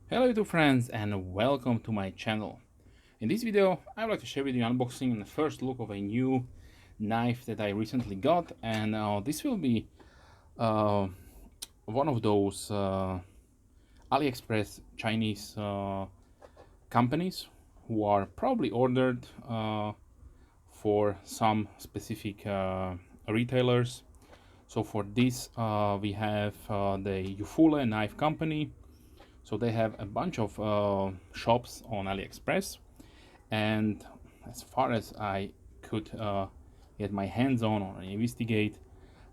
Hello YouTube friends and welcome to my channel. In this video I would like to share with you unboxing and the first look of a new knife that I recently got, and this will be uh, one of those AliExpress Chinese companies who are probably ordered for some specific retailers. So for this we have the JUFULE knife company. So they have a bunch of shops on AliExpress, and as far as I could get my hands on or investigate,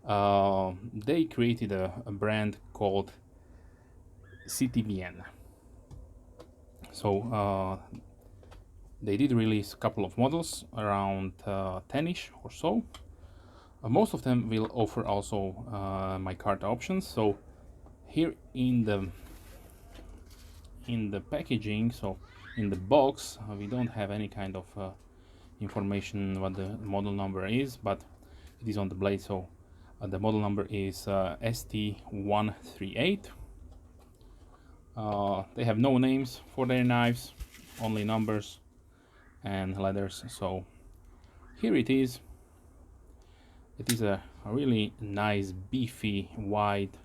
they created a brand called SITIVIEN. So they did release a couple of models, around 10-ish or so. Most of them will offer also Micarta options. So here in the packaging, so in the box, we don't have any kind of information what the model number is, but it is on the blade. So the model number is ST-138. They have no names for their knives, only numbers and letters. So here it is. It is a really nice, beefy, wide,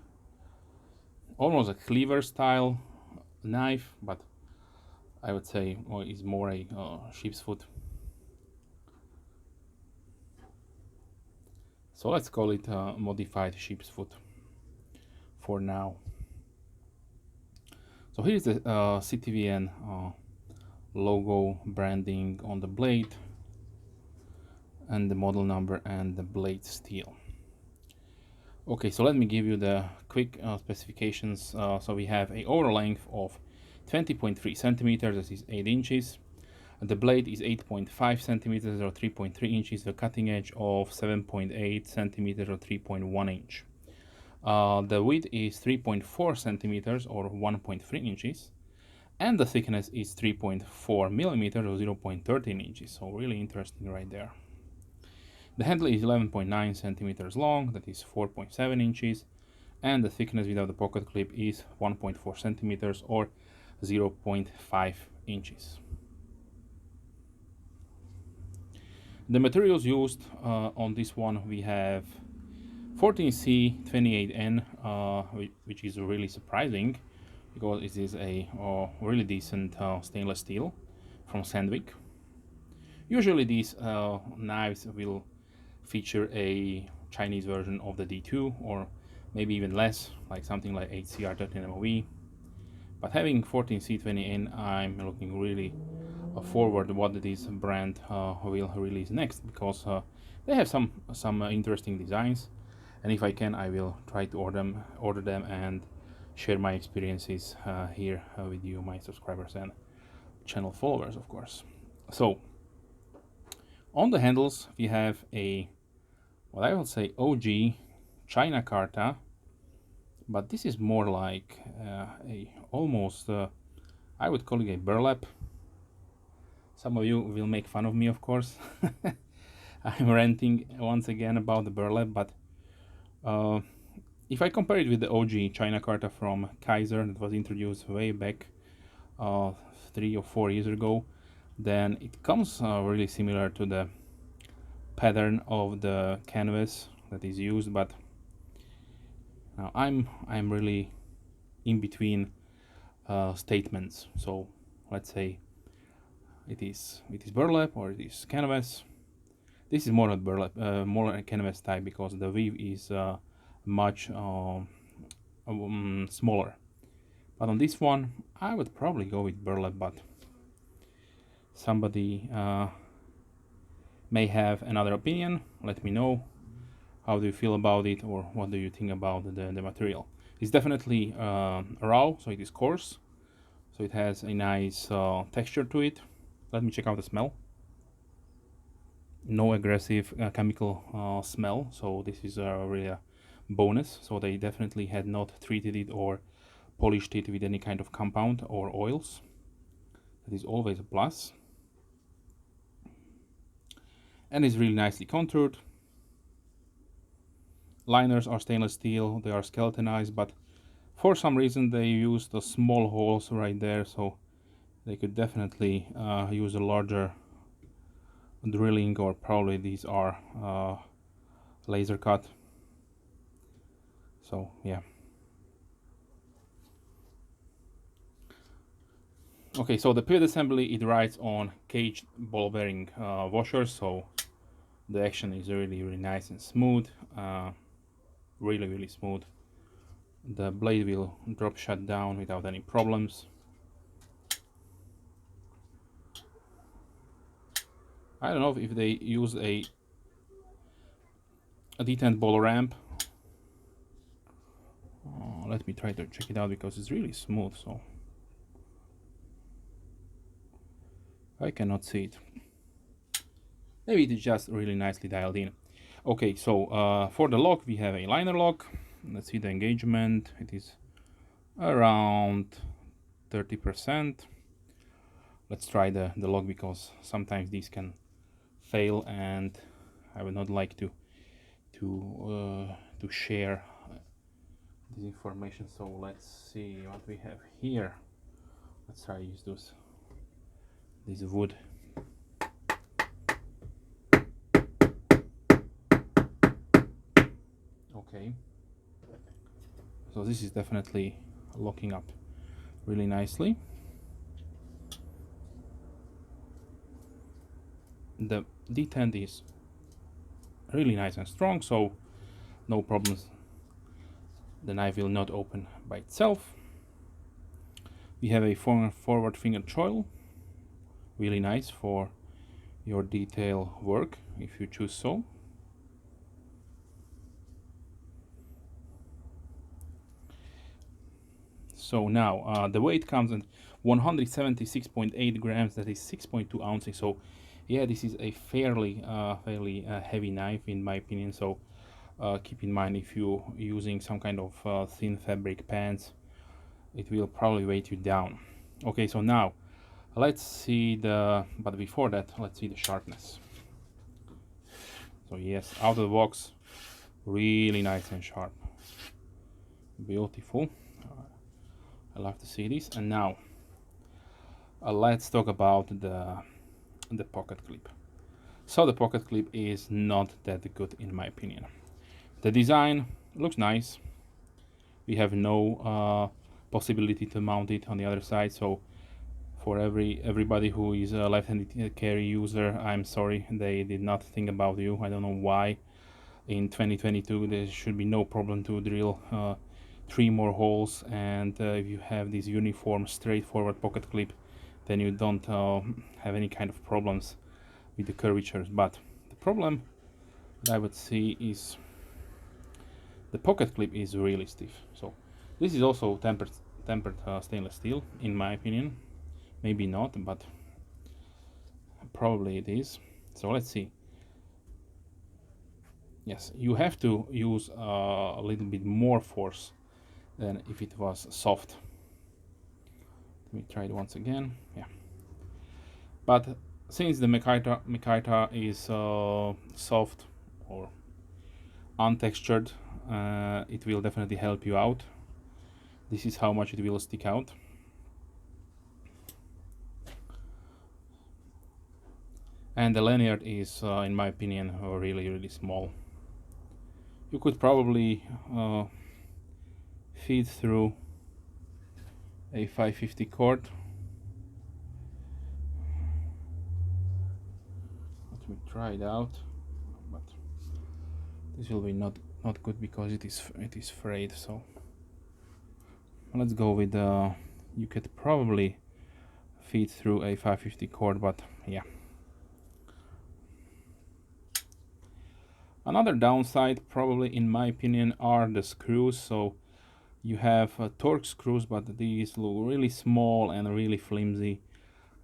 almost a cleaver style knife, but I would say is more a sheep's foot. So let's call it modified sheep's foot for now. So here's the SITIVIEN logo branding on the blade, and the model number and the blade steel. Okay, so let me give you the quick specifications. So we have a overall length of 20.3 centimeters, that is 8 inches. The blade is 8.5 centimeters or 3.3 inches, the cutting edge of 7.8 centimeters or 3.1 inch. The width is 3.4 centimeters or 1.3 inches, and the thickness is 3.4 millimeters or 0.13 inches. So really interesting right there. The handle is 11.9 centimeters long, that is 4.7 inches, and the thickness without the pocket clip is 1.4 centimeters or 0.5 inches. The materials used on this one, we have 14C28N, which is really surprising because it is a really decent stainless steel from Sandvik. Usually these knives will feature a Chinese version of the D2, or maybe even less, like something like 8CR13MOV. But having 14C20N, I'm looking really forward to what this brand will release next, because they have some interesting designs, and if I can, I will try to order them and share my experiences here with you, my subscribers and channel followers, of course. So on the handles we have a, what I will say, OG China Carta, but this is more like a almost I would call it a burlap. Some of you will make fun of me, of course. I'm ranting once again about the burlap, but if I compare it with the OG China Carta from Kaiser that was introduced way back 3 or 4 years ago, then it comes really similar to the pattern of the canvas that is used. But now I'm really in between statements. So let's say it is burlap or it is canvas. This is more of burlap, more a canvas type, because the weave is much smaller. But on this one, I would probably go with burlap, but somebody may have another opinion. Let me know. How do you feel about it, or what do you think about the material? It's definitely raw, so it is coarse. So it has a nice texture to it. Let me check out the smell. No aggressive chemical smell, so this is really a bonus. So they definitely had not treated it or polished it with any kind of compound or oils. That is always a plus. And it's really nicely contoured. Liners are stainless steel, they are skeletonized, but For some reason they use the small holes right there, so they could definitely use a larger drilling, or probably these are laser cut. So yeah. Okay, so the pivot assembly, it rides on caged ball bearing washers, so the action is really nice and smooth, really smooth. The blade will drop shut down without any problems. I don't know if they use a detent ball ramp. Let me try to check it out because it's really smooth, so I cannot see it. Maybe it is just really nicely dialed in. Okay, so for the lock we have a liner lock. Let's see the engagement. It is around 30%. Let's try the lock because sometimes these can fail, and I would not like to share this information. So let's see what we have here. Let's try to use this wood. Okay, so this is definitely locking up really nicely. The detent is really nice and strong, so no problems. The knife will not open by itself. We have a forward finger choil, really nice for your detail work if you choose so. So now the weight comes at 176.8 grams, that is 6.2 ounces. So yeah, this is a fairly heavy knife in my opinion. So keep in mind, if you're using some kind of thin fabric pants, it will probably weight you down. Okay, so now let's see but before that, let's see the sharpness. So yes, out of the box, really nice and sharp, beautiful. I love to see this. And now let's talk about the pocket clip. So the pocket clip is not that good in my opinion. The design looks nice. We have no possibility to mount it on the other side, so for everybody who is a left-handed carry user, I'm sorry, they did not think about you. I don't know why. In 2022 there should be no problem to drill 3 more holes, and if you have this uniform straightforward pocket clip, then you don't have any kind of problems with the curvatures. But the problem that I would see is the pocket clip is really stiff. So this is also tempered stainless steel in my opinion. Maybe not, but probably it is. So let's see. Yes, you have to use a little bit more force than if it was soft. Let me try it once again. Yeah, but since the micarta is soft or untextured, it will definitely help you out. This is how much it will stick out. And the lanyard is, in my opinion, really small. You could probably feed through a 550 cord. Let me try it out, but this will be not good because it is frayed. So let's go with you could probably feed through a 550 cord, but yeah. Another downside, probably in my opinion, are the screws. So you have torque screws, but these look really small and really flimsy.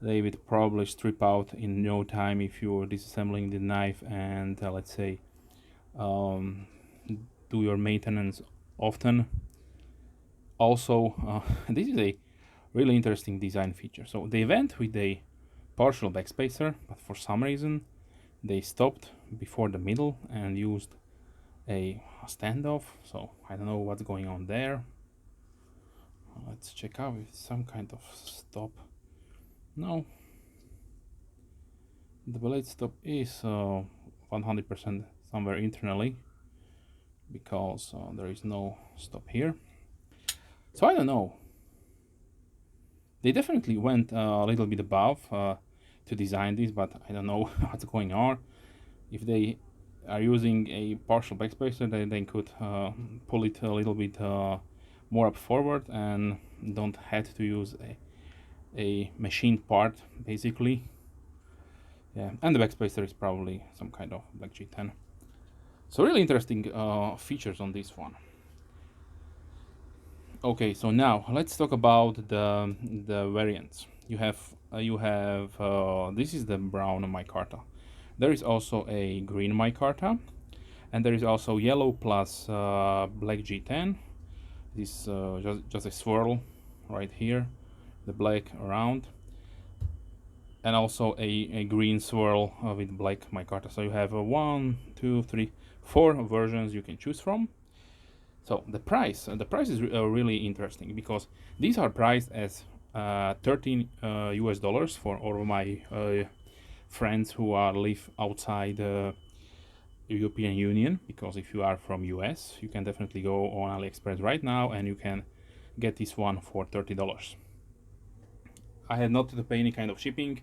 They would probably strip out in no time if you're disassembling the knife and let's say do your maintenance often. Also, this is a really interesting design feature. So they went with a partial backspacer, but for some reason they stopped before the middle and used a standoff. So I don't know what's going on there. let's check out if some kind of stop. No, the blade stop is 100% somewhere internally, because there is no stop here. So I don't know. They definitely went a little bit above to design this, but I don't know what's going on. If they are using a partial backspacer, they could pull it a little bit more up forward and don't have to use a machined part, basically. Yeah, and the backspacer is probably some kind of Black G10. So really interesting features on this one. Okay, so now let's talk about the variants. You have this is the brown Micarta. There is also a green Micarta, and there is also yellow plus black G10. This just a swirl right here, the black around, and also a green swirl with black Micarta. So you have 1, 2, 3, 4 versions you can choose from. So the price is really interesting, because these are priced as 13 US dollars for all of my friends who live outside the European Union. Because if you are from US, you can definitely go on AliExpress right now and you can get this one for $30. I had not to pay any kind of shipping.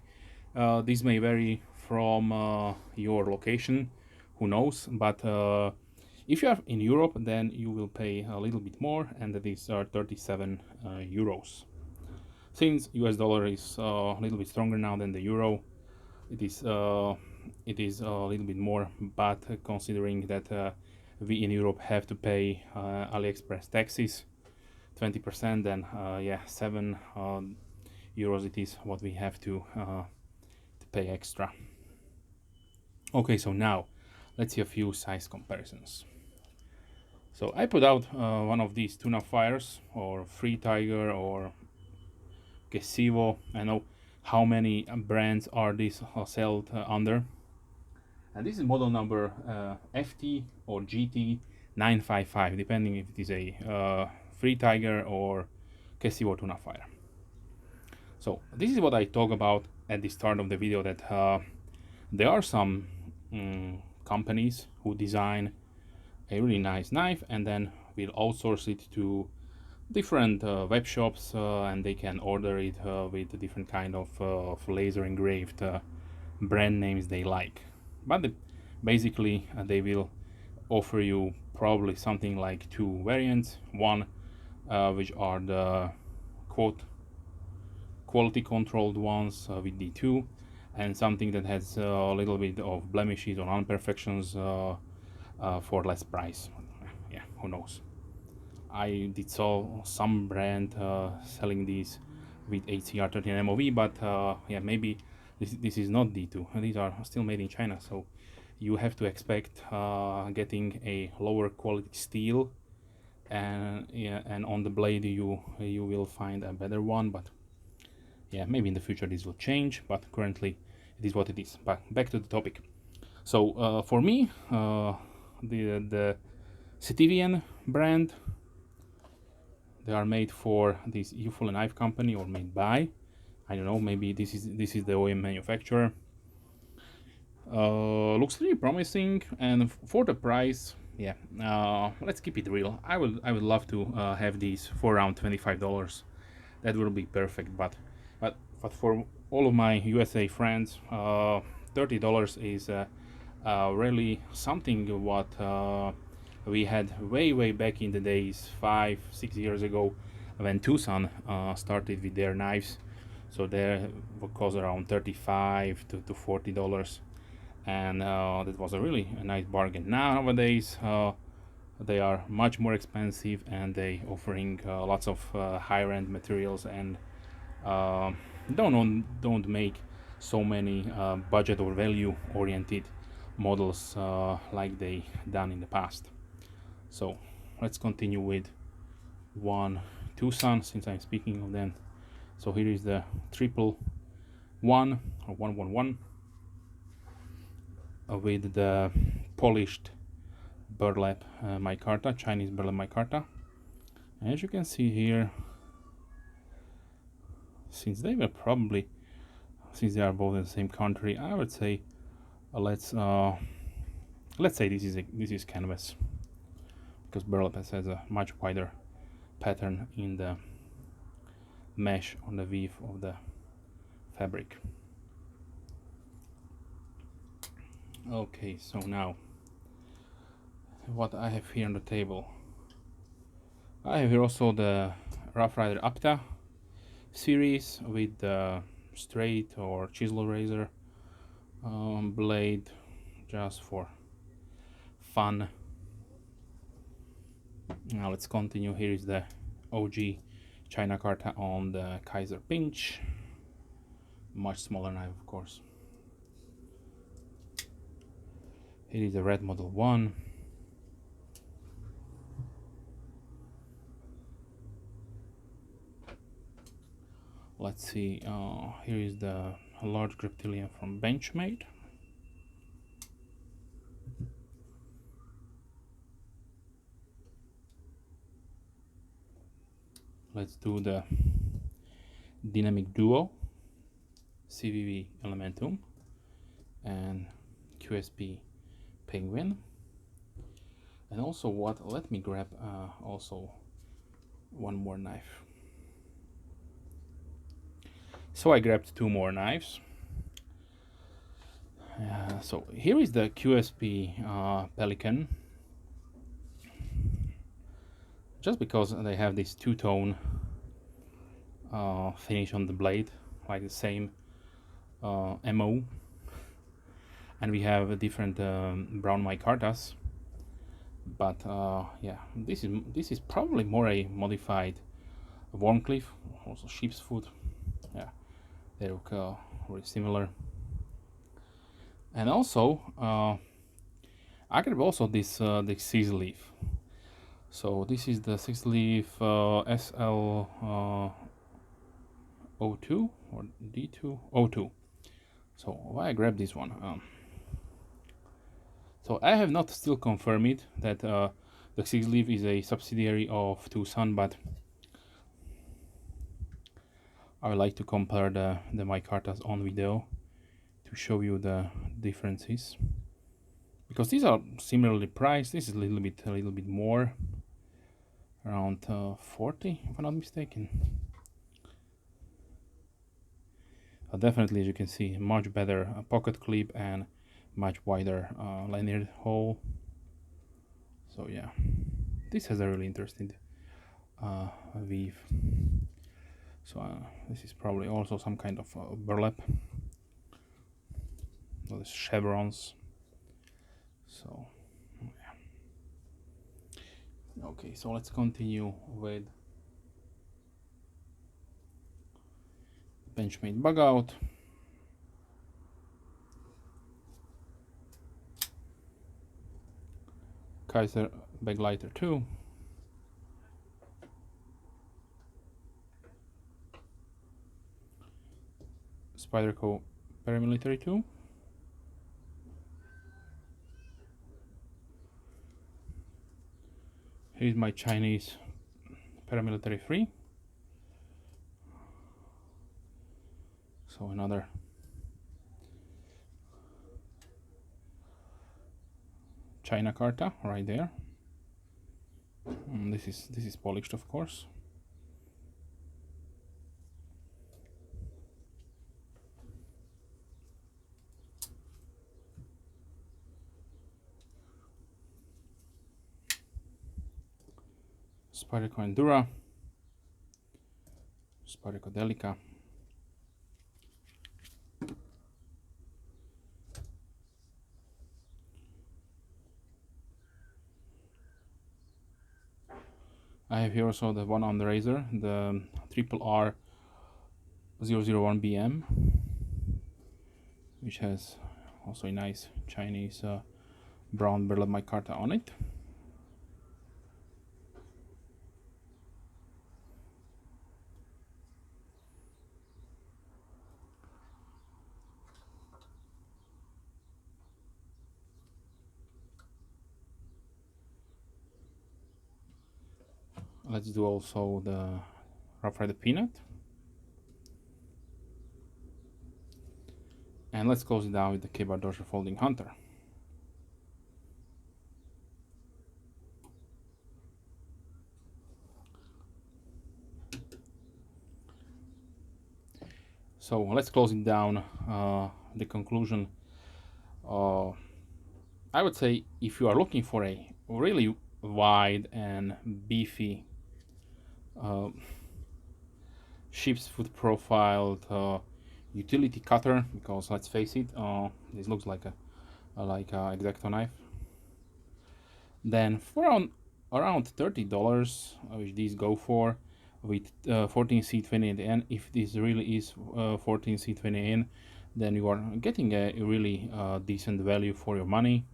This may vary from your location, who knows, but if you are in Europe, then you will pay a little bit more, and these are 37 euros. Since US dollar is a little bit stronger now than the euro, it is a little bit more, but considering that we in Europe have to pay AliExpress taxes 20%, then yeah, 7 euros it is what we have to pay extra. Okay, so now let's see a few size comparisons. So I put out one of these tuna fires, or Free Tiger, or Gesivo. I know how many brands are these sold under. And this is model number FT or GT 955, depending if it is a Free Tiger or Gesivo tuna fire. So this is what I talk about at the start of the video, that there are some companies who design a really nice knife and then will outsource it to different web shops, and they can order it with different kind of laser engraved brand names they like. But basically they will offer you probably something like 2 variants. One which are the quality controlled ones with D2, and something that has a little bit of blemishes or imperfections for less price. Yeah, who knows. I did saw some brand selling these with HCR13 MOV, but yeah, maybe this is not D2. These are still made in China, so you have to expect getting a lower quality steel, and yeah, and on the blade you will find a better one. But yeah, maybe in the future this will change, but currently it is what it is. But back to the topic. So for me, the SITIVIEN brand, they are made for this JUFULE knife company, or made by, I don't know, maybe this is the OEM manufacturer. Looks really promising, and for the price, yeah, let's keep it real. I would love to have these for around $25. That will be perfect. But for all of my USA friends, $30 is really something what we had way back in the days, 5-6 years ago, when Tucson started with their knives. So they would cost around $35 to $40, and that was a really nice bargain. Nowadays they are much more expensive, and they offering lots of higher end materials, and don't make so many budget or value oriented models like they done in the past. So let's continue with one Tucson, since I'm speaking of them. So here is the 111 or 111 with the polished Burlap Micarta, Chinese Burlap Micarta. As you can see here, since they were probably, since they are both in the same country, I would say let's say this is canvas, because Burlap has a much wider pattern in the mesh on the weave of the fabric. Okay, so now what I have here on the table, I have here also the Rough Rider Apta series with the straight or chisel razor blade, just for fun. Now let's continue. Here is the OG China Carta on the Kaiser pinch, much smaller knife of course. Here is the Red Model 1. Let's see, here is the large Griptilian from Benchmade. Let's do the Dynamic Duo CVV Elementum and QSP Penguin. And also let me grab also one more knife. So I grabbed two more knives. So here is the QSP Pelican. Just because they have this two-tone finish on the blade, like the same MO, and we have different brown micartas. But yeah, this is probably more a modified Warncliffe, also sheepsfot. Yeah, they look very similar. And also, I grabbed also this the 6-leaf. So this is the 6-leaf SL 02 or D2 02. So why I grabbed this one? So I have not still confirmed it that the 6-leaf is a subsidiary of Tucson, but I would like to compare the micartas on video to show you the differences, because these are similarly priced. This is a little bit more, around 40 if I'm not mistaken. Definitely, as you can see, much better pocket clip and much wider lanyard hole. So yeah, this has a really interesting weave. So this is probably also some kind of burlap. Those chevrons. So yeah. Okay, so let's continue with Benchmade bug out. Kaiser Baglighter 2. Spyderco Paramilitary 2. Here's my Chinese Paramilitary 3. So another China Carta right there. And this is polished, of course. Spyderco Endura, Spyderco Delica, I have here also the one on the razor, the Triple R 001 BM, which has also a nice Chinese brown Burlap micarta on it. Let's do also the Rough Rider Peanut. And let's close it down with the K-bar dorsal folding hunter. So let's close it down. The conclusion, I would say, if you are looking for a really wide and beefy sheep's foot profiled utility cutter, because let's face it, this looks like a X-Acto knife, then for around $30, which these go for, with 14C28N, if this really is 14C28N, then you are getting a really decent value for your money.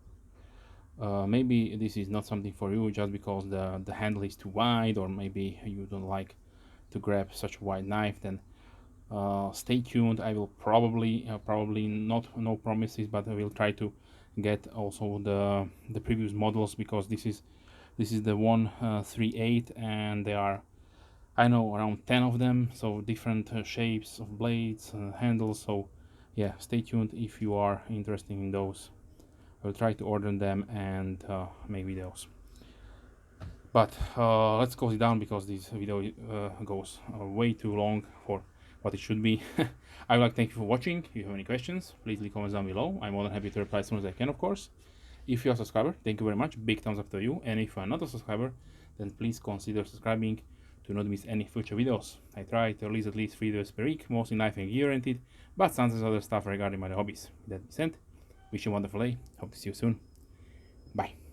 Maybe this is not something for you just because the handle is too wide, or maybe you don't like to grab such a wide knife. Then stay tuned. I will probably not, no promises, but I will try to get also the previous models, because this is the 138, and there are, I know, around 10 of them, so different shapes of blades and handles. So yeah, stay tuned if you are interested in those. I will try to order them and make videos. But let's close it down, because this video goes way too long for what it should be. I would like to thank you for watching. If you have any questions, please leave comments down below. I'm more than happy to reply as soon as I can, of course. If you're a subscriber, thank you very much. Big thumbs up to you. And if you're not a subscriber, then please consider subscribing to not miss any future videos. I try to release at least 3 videos per week, mostly knife and gear oriented, but sometimes other stuff regarding my hobbies. With that being said, wish you a wonderful day. Hope to see you soon. Bye.